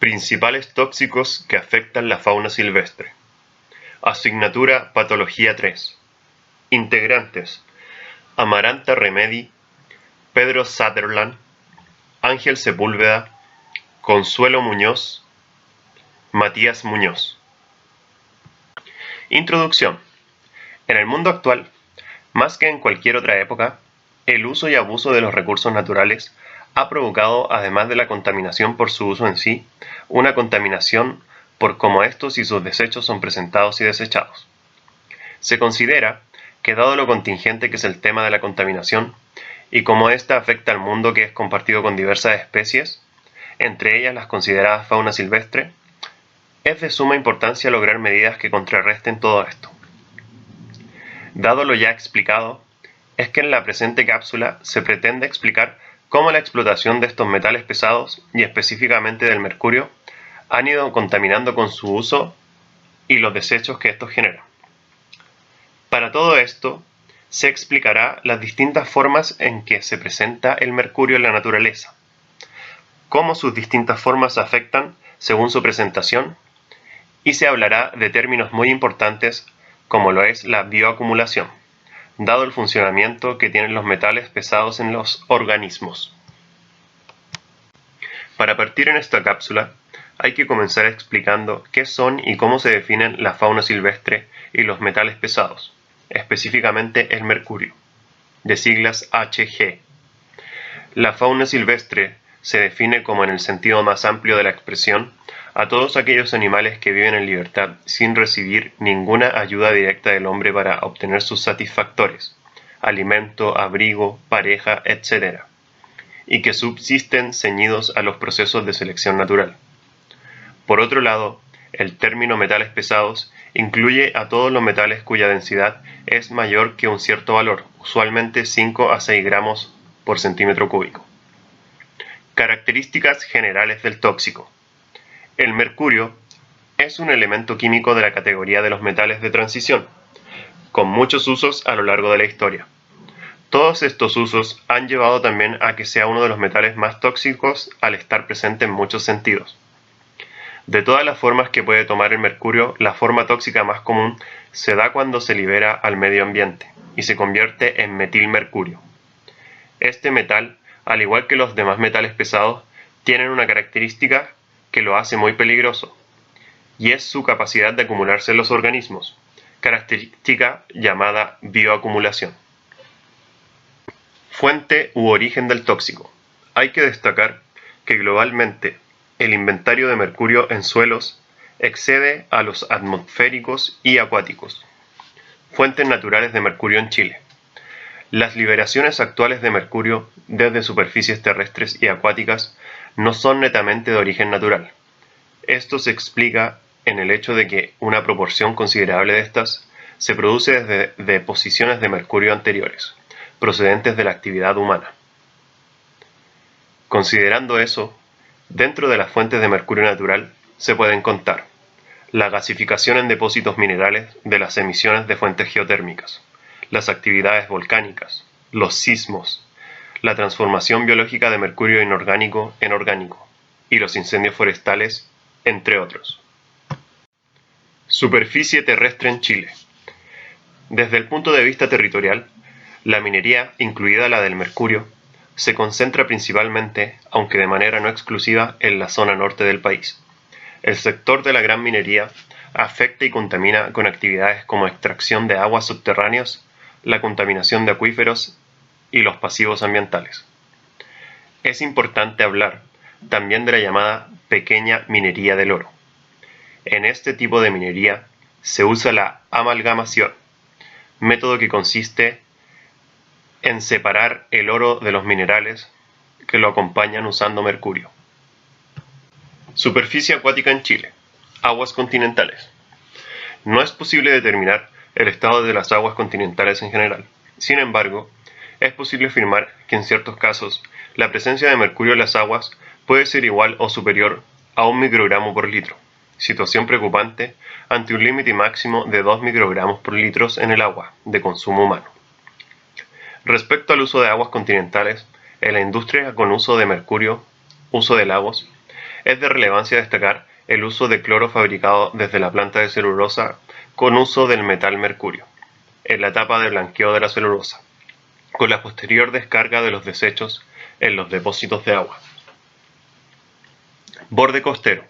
Principales tóxicos que afectan la fauna silvestre. Asignatura Patología 3. Integrantes: Amaranta Remedi, Pedro Sutherland, Ángel Sepúlveda, Consuelo Muñoz, Matías Muñoz. Introducción. En el mundo actual, más que en cualquier otra época, el uso y abuso de los recursos naturales ha provocado, además de la contaminación por su uso en sí, una contaminación por cómo estos y sus desechos son presentados y desechados. Se considera que, dado lo contingente que es el tema de la contaminación y cómo ésta afecta al mundo que es compartido con diversas especies, entre ellas las consideradas fauna silvestre, es de suma importancia lograr medidas que contrarresten todo esto. Dado lo ya explicado, es que en la presente cápsula se pretende explicar cómo la explotación de estos metales pesados, y específicamente del mercurio, han ido contaminando con su uso y los desechos que estos generan. Para todo esto, se explicará las distintas formas en que se presenta el mercurio en la naturaleza, cómo sus distintas formas afectan según su presentación, y se hablará de términos muy importantes como lo es la bioacumulación, dado el funcionamiento que tienen los metales pesados en los organismos. Para partir en esta cápsula, hay que comenzar explicando qué son y cómo se definen la fauna silvestre y los metales pesados, específicamente el mercurio, de siglas Hg. La fauna silvestre se define como, en el sentido más amplio de la expresión, a todos aquellos animales que viven en libertad sin recibir ninguna ayuda directa del hombre para obtener sus satisfactores, alimento, abrigo, pareja, etc., y que subsisten ceñidos a los procesos de selección natural. Por otro lado, el término metales pesados incluye a todos los metales cuya densidad es mayor que un cierto valor, usualmente 5 a 6 gramos por centímetro cúbico. Características generales del tóxico. El mercurio es un elemento químico de la categoría de los metales de transición, con muchos usos a lo largo de la historia. Todos estos usos han llevado también a que sea uno de los metales más tóxicos al estar presente en muchos sentidos. De todas las formas que puede tomar el mercurio, la forma tóxica más común se da cuando se libera al medio ambiente y se convierte en metilmercurio. Este metal, al igual que los demás metales pesados, tienen una característica que lo hace muy peligroso, y es su capacidad de acumularse en los organismos, característica llamada bioacumulación. Fuente u origen del tóxico. Hay que destacar que globalmente el inventario de mercurio en suelos excede a los atmosféricos y acuáticos. Fuentes naturales de mercurio en Chile. Las liberaciones actuales de mercurio desde superficies terrestres y acuáticas no son netamente de origen natural. Esto se explica en el hecho de que una proporción considerable de estas se produce desde deposiciones de mercurio anteriores, procedentes de la actividad humana. Considerando eso, dentro de las fuentes de mercurio natural se pueden contar la gasificación en depósitos minerales de las emisiones de fuentes geotérmicas, las actividades volcánicas, los sismos, la transformación biológica de mercurio inorgánico en orgánico y los incendios forestales, entre otros. Superficie terrestre en Chile. Desde el punto de vista territorial, la minería, incluida la del mercurio, se concentra principalmente, aunque de manera no exclusiva, en la zona norte del país. El sector de la gran minería afecta y contamina con actividades como extracción de aguas subterráneas, la contaminación de acuíferos y los pasivos ambientales. Es importante hablar también de la llamada pequeña minería del oro. En este tipo de minería se usa la amalgamación, método que consiste en separar el oro de los minerales que lo acompañan usando mercurio. Superficie acuática en Chile. Aguas continentales. No es posible determinar el estado de las aguas continentales en general. Sin embargo, es posible afirmar que en ciertos casos la presencia de mercurio en las aguas puede ser igual o superior a 1 microgramo por litro, situación preocupante ante un límite máximo de 2 microgramos por litro en el agua de consumo humano. Respecto al uso de aguas continentales, en la industria con uso de mercurio, uso de lagos, Es de relevancia destacar el uso de cloro fabricado desde la planta de celulosa con uso del metal mercurio, en la etapa de blanqueo de la celulosa, con la posterior descarga de los desechos en los depósitos de agua. Borde costero.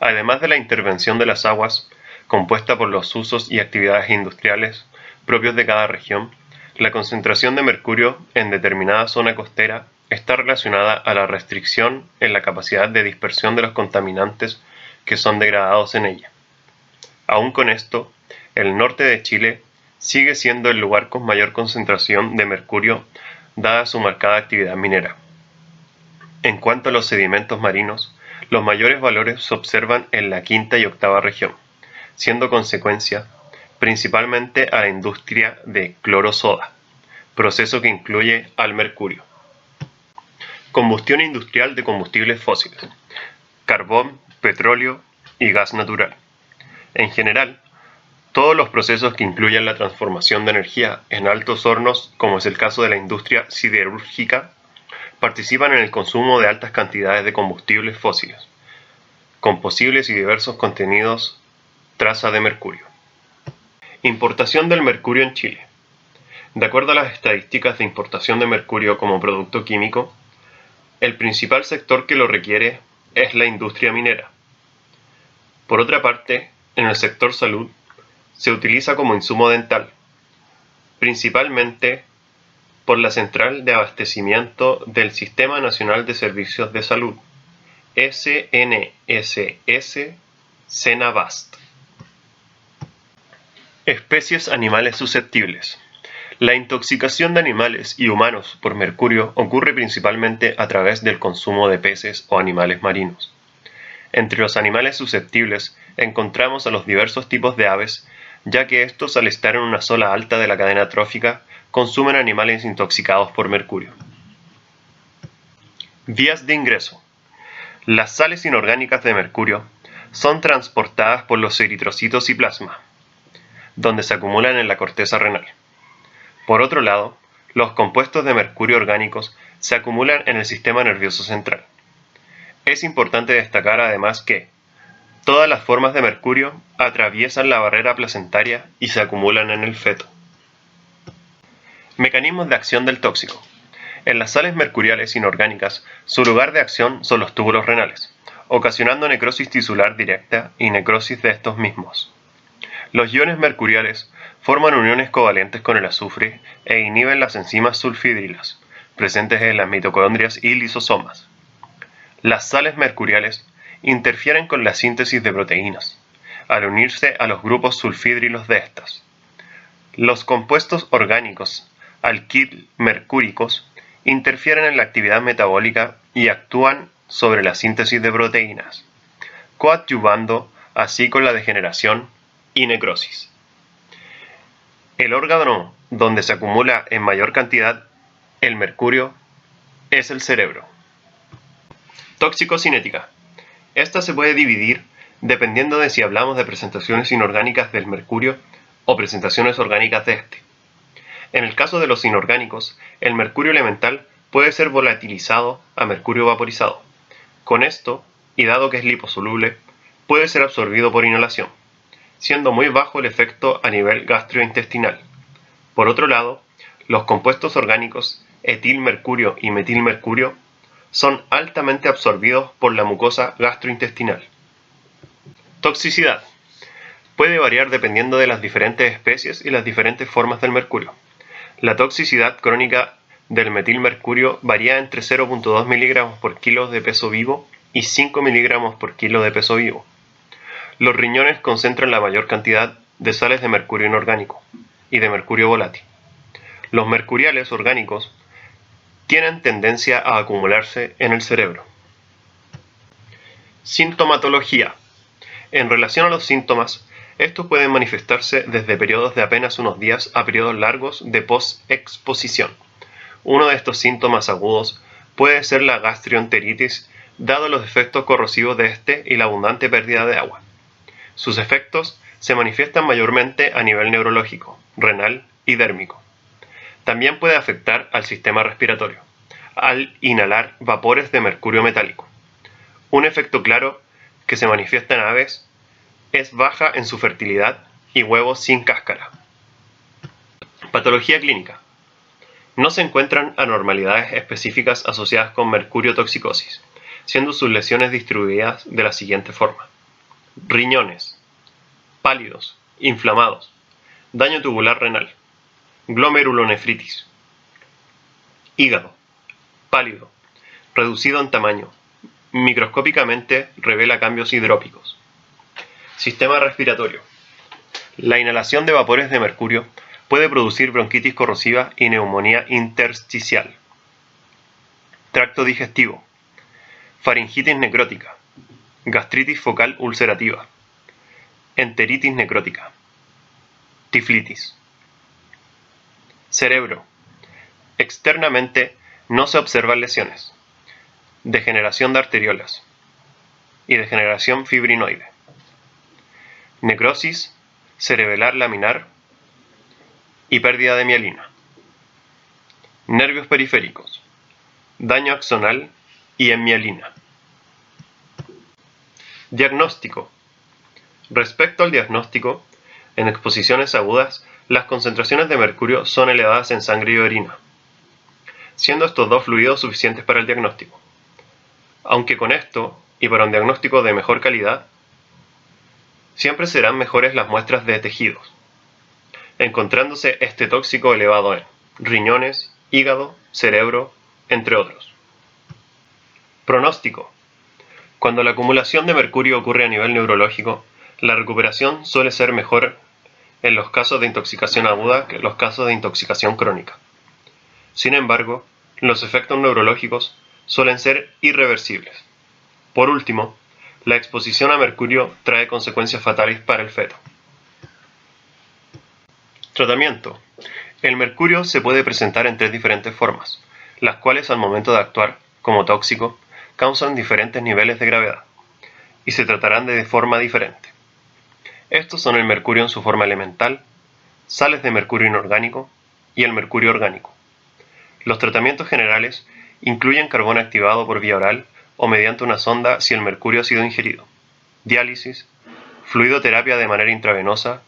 Además de la intervención de las aguas, compuesta por los usos y actividades industriales propios de cada región, la concentración de mercurio en determinada zona costera está relacionada a la restricción en la capacidad de dispersión de los contaminantes que son degradados en ella. Aún con esto, el norte de Chile sigue siendo el lugar con mayor concentración de mercurio dada su marcada actividad minera. En cuanto a los sedimentos marinos, los mayores valores se observan en la quinta y octava región, siendo consecuencia principalmente a la industria de cloro-soda, proceso que incluye al mercurio. Combustión industrial de combustibles fósiles, carbón, petróleo y gas natural. En general, todos los procesos que incluyen la transformación de energía en altos hornos, como es el caso de la industria siderúrgica, participan en el consumo de altas cantidades de combustibles fósiles, con posibles y diversos contenidos traza de mercurio. Importación del mercurio en Chile. De acuerdo a las estadísticas de importación de mercurio como producto químico, el principal sector que lo requiere es la industria minera. Por otra parte, en el sector salud, se utiliza como insumo dental, principalmente por la central de abastecimiento del Sistema Nacional de Servicios de Salud, SNSS-Senabast. Especies animales susceptibles. La intoxicación de animales y humanos por mercurio ocurre principalmente a través del consumo de peces o animales marinos. Entre los animales susceptibles encontramos a los diversos tipos de aves, ya que estos, al estar en una zona alta de la cadena trófica, consumen animales intoxicados por mercurio. Vías de ingreso. Las sales inorgánicas de mercurio son transportadas por los eritrocitos y plasma, donde se acumulan en la corteza renal. Por otro lado, los compuestos de mercurio orgánicos se acumulan en el sistema nervioso central. Es importante destacar además que todas las formas de mercurio atraviesan la barrera placentaria y se acumulan en el feto. Mecanismos de acción del tóxico. En las sales mercuriales inorgánicas, su lugar de acción son los túbulos renales, ocasionando necrosis tisular directa y necrosis de estos mismos. Los iones mercuriales forman uniones covalentes con el azufre e inhiben las enzimas sulfhidrilas, presentes en las mitocondrias y lisosomas. Las sales mercuriales interfieren con la síntesis de proteínas, al unirse a los grupos sulfhídrilos de estas. Los compuestos orgánicos alquil-mercúricos interfieren en la actividad metabólica y actúan sobre la síntesis de proteínas, coadyuvando así con la degeneración y necrosis. El órgano donde se acumula en mayor cantidad el mercurio es el cerebro. Toxicocinética. Esta se puede dividir dependiendo de si hablamos de presentaciones inorgánicas del mercurio o presentaciones orgánicas de este. En el caso de los inorgánicos, el mercurio elemental puede ser volatilizado a mercurio vaporizado. Con esto, y dado que es liposoluble, puede ser absorbido por inhalación, siendo muy bajo el efecto a nivel gastrointestinal. Por otro lado, los compuestos orgánicos etilmercurio y metilmercurio son altamente absorbidos por la mucosa gastrointestinal. Toxicidad. Puede variar dependiendo de las diferentes especies y las diferentes formas del mercurio. La toxicidad crónica del metilmercurio varía entre 0.2 mg por kilo de peso vivo y 5 mg por kilo de peso vivo. Los riñones concentran la mayor cantidad de sales de mercurio inorgánico y de mercurio volátil. Los mercuriales orgánicos tienen tendencia a acumularse en el cerebro. Sintomatología. En relación a los síntomas, estos pueden manifestarse desde periodos de apenas unos días a periodos largos de post-exposición. Uno de estos síntomas agudos puede ser la gastroenteritis, dado los efectos corrosivos de este y la abundante pérdida de agua. Sus efectos se manifiestan mayormente a nivel neurológico, renal y dérmico. También puede afectar al sistema respiratorio, al inhalar vapores de mercurio metálico. Un efecto claro que se manifiesta en aves es baja en su fertilidad y huevos sin cáscara. Patología clínica. No se encuentran anormalidades específicas asociadas con mercurio-toxicosis, siendo sus lesiones distribuidas de la siguiente forma: riñones, pálidos, inflamados, daño tubular renal, glomerulonefritis, hígado, pálido, reducido en tamaño, microscópicamente revela cambios hidrópicos. Sistema respiratorio. La inhalación de vapores de mercurio puede producir bronquitis corrosiva y neumonía intersticial. Tracto digestivo. Faringitis necrótica, gastritis focal ulcerativa, enteritis necrótica, tiflitis. Cerebro. Externamente no se observan lesiones, degeneración de arteriolas y degeneración fibrinoide. Necrosis cerebelar laminar y pérdida de mielina. Nervios periféricos, daño axonal y en mielina. Diagnóstico. Respecto al diagnóstico, en exposiciones agudas, las concentraciones de mercurio son elevadas en sangre y orina, siendo estos dos fluidos suficientes para el diagnóstico. Aunque con esto, y para un diagnóstico de mejor calidad, siempre serán mejores las muestras de tejidos, encontrándose este tóxico elevado en riñones, hígado, cerebro, entre otros. Pronóstico. Cuando la acumulación de mercurio ocurre a nivel neurológico, la recuperación suele ser mejor en los casos de intoxicación aguda que en los casos de intoxicación crónica. Sin embargo, los efectos neurológicos suelen ser irreversibles. Por último, la exposición a mercurio trae consecuencias fatales para el feto. Tratamiento. El mercurio se puede presentar en 3 diferentes formas, las cuales al momento de actuar, como tóxico, causan diferentes niveles de gravedad, y se tratarán de forma diferente. Estos son el mercurio en su forma elemental, sales de mercurio inorgánico y el mercurio orgánico. Los tratamientos generales incluyen carbón activado por vía oral o mediante una sonda si el mercurio ha sido ingerido, diálisis, fluidoterapia de manera intravenosa,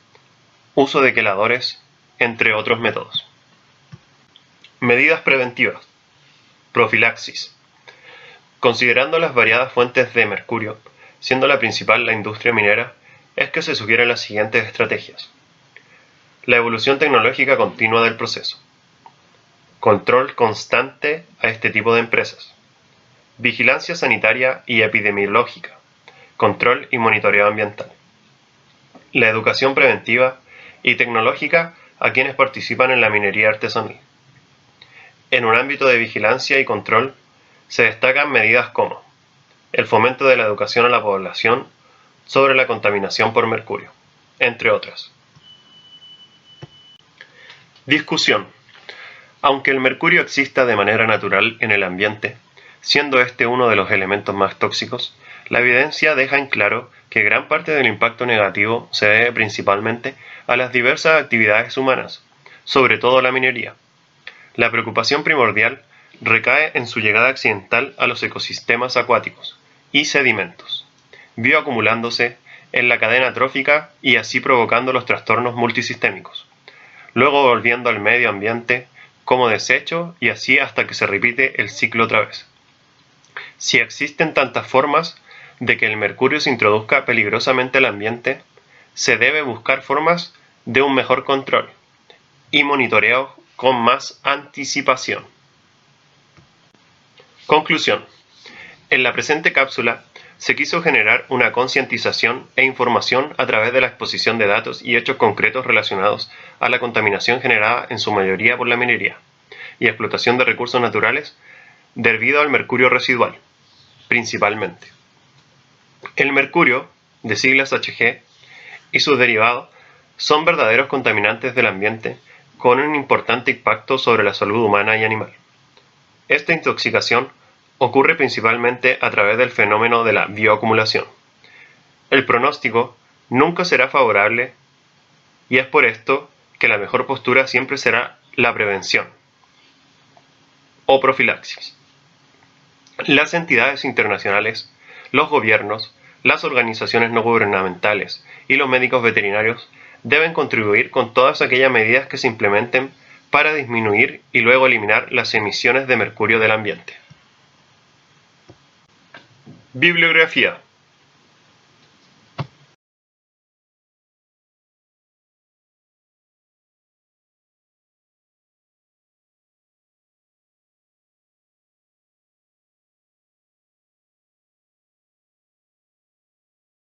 uso de queladores, entre otros métodos. Medidas preventivas. Profilaxis. Considerando las variadas fuentes de mercurio, siendo la principal la industria minera, es que se sugieren las siguientes estrategias. La evolución tecnológica continua del proceso. Control constante a este tipo de empresas. Vigilancia sanitaria y epidemiológica. Control y monitoreo ambiental. La educación preventiva y tecnológica a quienes participan en la minería artesanal. En un ámbito de vigilancia y control se destacan medidas como el fomento de la educación a la población sobre la contaminación por mercurio, entre otras. Discusión. Aunque el mercurio exista de manera natural en el ambiente, siendo este uno de los elementos más tóxicos, la evidencia deja en claro que gran parte del impacto negativo se debe principalmente a las diversas actividades humanas, sobre todo la minería. La preocupación primordial recae en su llegada accidental a los ecosistemas acuáticos y sedimentos, bioacumulándose en la cadena trófica y así provocando los trastornos multisistémicos, luego volviendo al medio ambiente como desecho y así hasta que se repite el ciclo otra vez. Si existen tantas formas de que el mercurio se introduzca peligrosamente al ambiente, se debe buscar formas de un mejor control y monitoreo con más anticipación. Conclusión. En la presente cápsula se quiso generar una concientización e información a través de la exposición de datos y hechos concretos relacionados a la contaminación generada en su mayoría por la minería y explotación de recursos naturales debido al mercurio residual, principalmente. El mercurio, de siglas Hg, y sus derivados son verdaderos contaminantes del ambiente con un importante impacto sobre la salud humana y animal. Esta intoxicación ocurre principalmente a través del fenómeno de la bioacumulación. El pronóstico nunca será favorable y es por esto que la mejor postura siempre será la prevención o profilaxis. Las entidades internacionales, los gobiernos, las organizaciones no gubernamentales y los médicos veterinarios deben contribuir con todas aquellas medidas que se implementen para disminuir y luego eliminar las emisiones de mercurio del ambiente. Bibliografía.